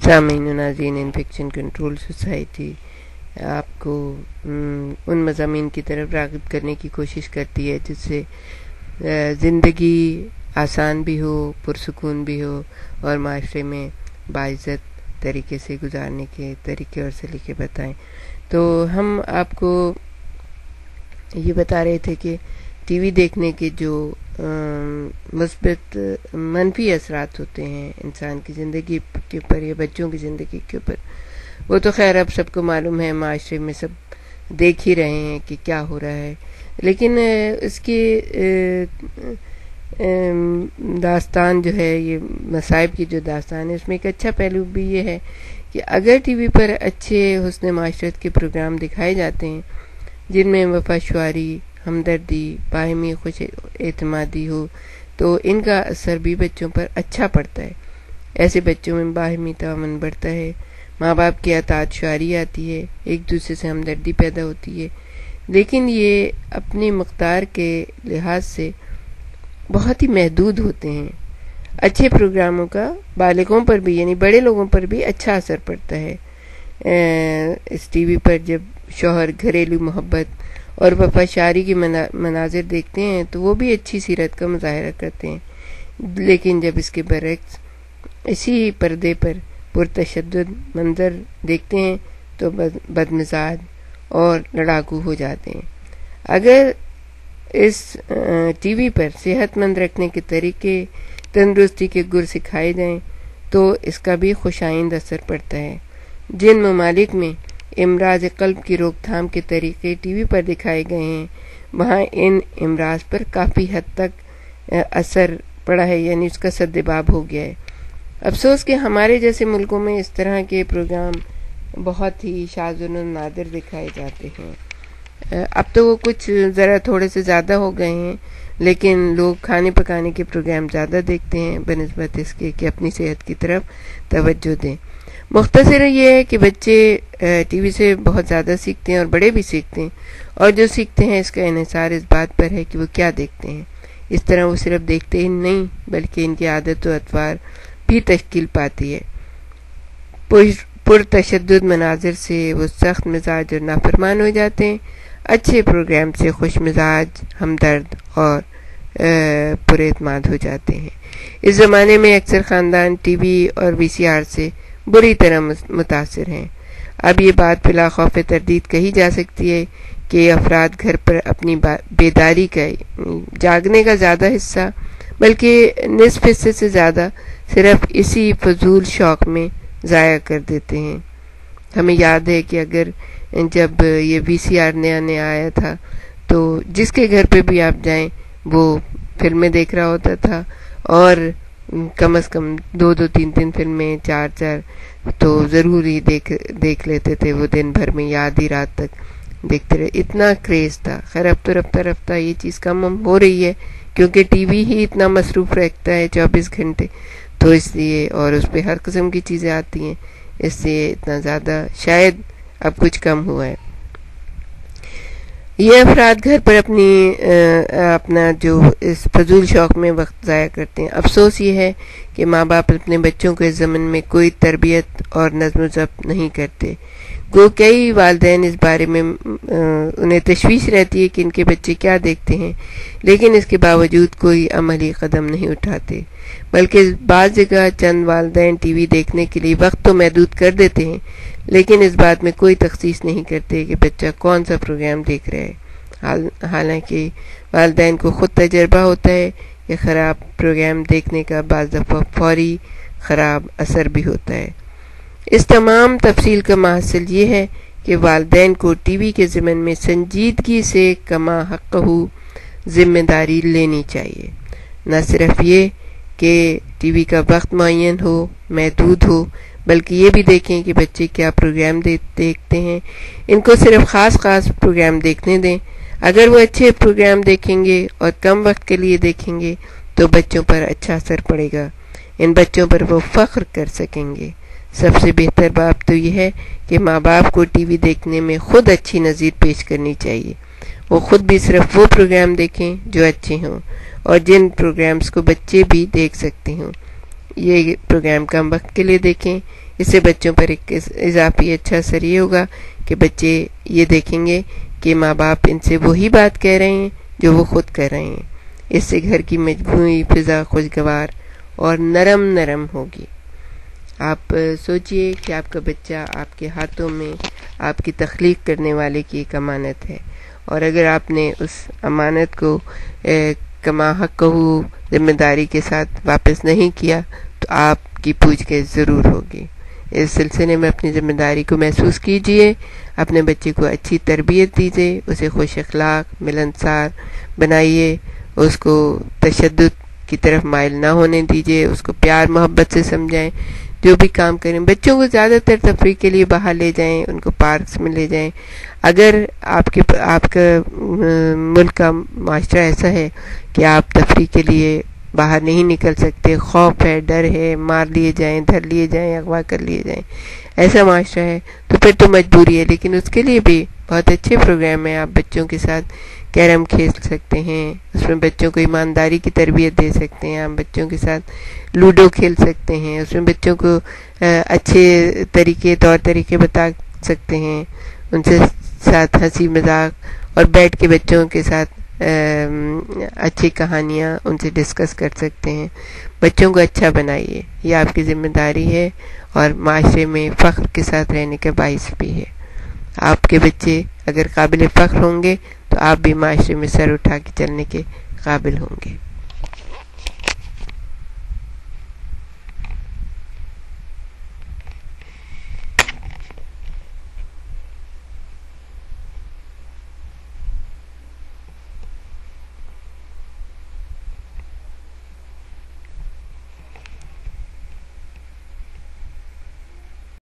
سامعین و ناظرین، انفیکشن کنٹرول سوسائٹی آپ کو ان مضامین کی طرف راغب کرنے کی کوشش کرتی ہے جس سے زندگی آسان بھی ہو، پرسکون بھی ہو، اور معاشرے میں باعزت طریقے سے گزارنے کے طریقے اور سلیقے بتائیں۔ تو ہم آپ کو یہ بتا رہے تھے کہ ٹی وی دیکھنے کے جو مثبت منفی اثرات ہوتے ہیں انسان کی زندگی کے اوپر یا بچوں کی زندگی کے اوپر، وہ تو خیر اب سب کو معلوم ہے، معاشرے میں سب دیکھ ہی رہے ہیں کہ کیا ہو رہا ہے۔ لیکن اس کی داستان جو ہے، یہ مصائب کی جو داستان ہے، اس میں ایک اچھا پہلو بھی یہ ہے کہ اگر ٹی وی پر اچھے حسن معاشرت کے پروگرام دکھائے جاتے ہیں جن میں وفا شعاری، ہمدردی، باہمی خوش اعتمادی ہو، تو ان کا اثر بھی بچوں پر اچھا پڑتا ہے۔ ایسے بچوں میں باہمی تعاون بڑھتا ہے، ماں باپ کی اطاعت شعاری آتی ہے، ایک دوسرے سے ہمدردی پیدا ہوتی ہے۔ لیکن یہ اپنی مقدار کے لحاظ سے بہت ہی محدود ہوتے ہیں۔ اچھے پروگراموں کا بالغوں پر بھی، یعنی بڑے لوگوں پر بھی اچھا اثر پڑتا ہے۔ اس ٹی وی پر جب شوہر گھریلو محبت اور وفا شعاری کی مناظر دیکھتے ہیں تو وہ بھی اچھی سیرت کا مظاہرہ کرتے ہیں، لیکن جب اس کے برعکس اسی پردے پر پرتشدد منظر دیکھتے ہیں تو بدمزاج اور لڑاکو ہو جاتے ہیں۔ اگر اس ٹی وی پر صحت مند رکھنے کے طریقے، تندرستی کے گر سکھائے جائیں تو اس کا بھی خوشائند اثر پڑتا ہے۔ جن ممالک میں امراض قلب کی روک تھام کے طریقے ٹی وی پر دکھائے گئے ہیں وہاں ان امراض پر کافی حد تک اثر پڑا ہے، یعنی اس کا سدباب ہو گیا ہے۔ افسوس کہ ہمارے جیسے ملکوں میں اس طرح کے پروگرام بہت ہی شاذ و نادر دکھائے جاتے ہیں۔ اب تو وہ کچھ ذرا تھوڑے سے زیادہ ہو گئے ہیں، لیکن لوگ کھانے پکانے کے پروگرام زیادہ دیکھتے ہیں بنسبت اس کے کہ اپنی صحت کی طرف توجہ دیں۔ مختصر یہ ہے کہ بچے ٹی وی سے بہت زیادہ سیکھتے ہیں اور بڑے بھی سیکھتے ہیں، اور جو سیکھتے ہیں اس کا انحصار اس بات پر ہے کہ وہ کیا دیکھتے ہیں۔ اس طرح وہ صرف دیکھتے ہی نہیں بلکہ ان کی عادت و اطوار بھی تشکیل پاتی ہے۔ پرتشدد مناظر سے وہ سخت مزاج اور نافرمان ہو جاتے ہیں، اچھے پروگرام سے خوش مزاج، ہمدرد اور پر اعتماد ہو جاتے ہیں۔ اس زمانے میں اکثر خاندان ٹی وی اور وی سی آر سے بری طرح متاثر ہیں۔ اب یہ بات بلا خوف تردید کہی جا سکتی ہے کہ افراد گھر پر اپنی بیداری کا، جاگنے کا زیادہ حصہ بلکہ نصف حصے سے زیادہ صرف اسی فضول شوق میں ضائع کر دیتے ہیں۔ ہمیں یاد ہے کہ اگر جب یہ وی سی آر نیا آیا تھا تو جس کے گھر پہ بھی آپ جائیں وہ فلمیں دیکھ رہا ہوتا تھا، اور کم از کم 2 3 فلمیں، 4 تو ضرور ہی دیکھ لیتے تھے وہ دن بھر میں، یا آدھی رات تک دیکھتے رہے، اتنا کریز تھا۔ خیر اب تو رفتہ یہ چیز کم ہو رہی ہے کیونکہ ٹی وی ہی اتنا مصروف رکھتا ہے 24 گھنٹے، تو اس لیے، اور اس پہ ہر قسم کی چیزیں آتی ہیں، اس سے اتنا زیادہ شاید اب کچھ کم ہوا ہے۔ یہ افراد گھر پر اپنا جو اس فضول شوق میں وقت ضائع کرتے ہیں۔ افسوس یہ ہے کہ ماں باپ اپنے بچوں کو اس ضمن میں کوئی تربیت اور نظم و ضبط نہیں کرتے۔ کئی والدین اس بارے میں انہیں تشویش رہتی ہے کہ ان کے بچے کیا دیکھتے ہیں، لیکن اس کے باوجود کوئی عملی قدم نہیں اٹھاتے، بلکہ بعض جگہ چند والدین ٹی وی دیکھنے کے لیے وقت تو محدود کر دیتے ہیں لیکن اس بات میں کوئی تخصیص نہیں کرتے کہ بچہ کون سا پروگرام دیکھ رہا ہے، حالانکہ والدین کو خود تجربہ ہوتا ہے کہ خراب پروگرام دیکھنے کا بعض دفعہ فوری خراب اثر بھی ہوتا ہے۔ اس تمام تفصیل کا محصل یہ ہے کہ والدین کو ٹی وی کے ضمن میں سنجیدگی سے کما حقہ ذمہ داری لینی چاہیے۔ نہ صرف یہ کہ ٹی وی کا وقت معین ہو، محدود ہو، بلکہ یہ بھی دیکھیں کہ بچے کیا پروگرام دیکھتے ہیں۔ ان کو صرف خاص پروگرام دیکھنے دیں۔ اگر وہ اچھے پروگرام دیکھیں گے اور کم وقت کے لیے دیکھیں گے تو بچوں پر اچھا اثر پڑے گا، ان بچوں پر وہ فخر کر سکیں گے۔ سب سے بہتر بات تو یہ ہے کہ ماں باپ کو ٹی وی دیکھنے میں خود اچھی نظیر پیش کرنی چاہیے۔ وہ خود بھی صرف وہ پروگرام دیکھیں جو اچھے ہوں اور جن پروگرامز کو بچے بھی دیکھ سکتے ہوں۔ یہ پروگرام کم وقت کے لیے دیکھیں، اس سے بچوں پر ایک اضافی اچھا اثر یہ ہوگا کہ بچے یہ دیکھیں گے کہ ماں باپ ان سے وہی بات کہہ رہے ہیں جو وہ خود کر رہے ہیں. اس سے گھر کی مجموعی فضا خوشگوار اور نرم ہوگی. آپ سوچئے کہ آپ کا بچہ آپ کے ہاتھوں میں آپ کی تخلیق کرنے والے کی ایک امانت ہے، اور اگر آپ نے اس امانت کو کما حق ذمہ داری کے ساتھ واپس نہیں کیا تو آپ کی پوچھ گچھ ضرور ہوگی. اس سلسلے میں اپنی ذمہ داری کو محسوس کیجئے، اپنے بچے کو اچھی تربیت دیجئے، اسے خوش اخلاق ملنسار بنائیے، اس کو تشدد کی طرف مائل نہ ہونے دیجئے، اس کو پیار محبت سے سمجھائیں. جو بھی کام کریں بچوں کو زیادہ تر تفریح کے لیے باہر لے جائیں، ان کو پارکس میں لے جائیں. اگر آپ کا ملک کا معاشرہ ایسا ہے کہ آپ تفریح کے لیے باہر نہیں نکل سکتے، خوف ہے، ڈر ہے، مار لیے جائیں، دھر لیے جائیں، اغوا کر لیے جائیں، ایسا معاشرہ ہے تو پھر تو مجبوری ہے. لیکن اس کے لیے بھی بہت اچھے پروگرام ہیں. آپ بچوں کے ساتھ کیرم کھیل سکتے ہیں، اس میں بچوں کو ایمانداری کی تربیت دے سکتے ہیں. آپ بچوں کے ساتھ لوڈو کھیل سکتے ہیں، اس میں بچوں کو اچھے طور طریقے بتا سکتے ہیں، ان سے ساتھ ہنسی مذاق اور بیٹھ کے بچوں کے ساتھ اچھی کہانیاں ان سے ڈسکس کر سکتے ہیں. بچوں کو اچھا بنائیے، یہ آپ کی ذمہ داری ہے اور معاشرے میں فخر کے ساتھ رہنے کا باعث بھی ہے. آپ کے بچے اگر قابل فخر ہوں گے تو آپ بھی معاشرے میں سر اٹھا کے چلنے کے قابل ہوں گے.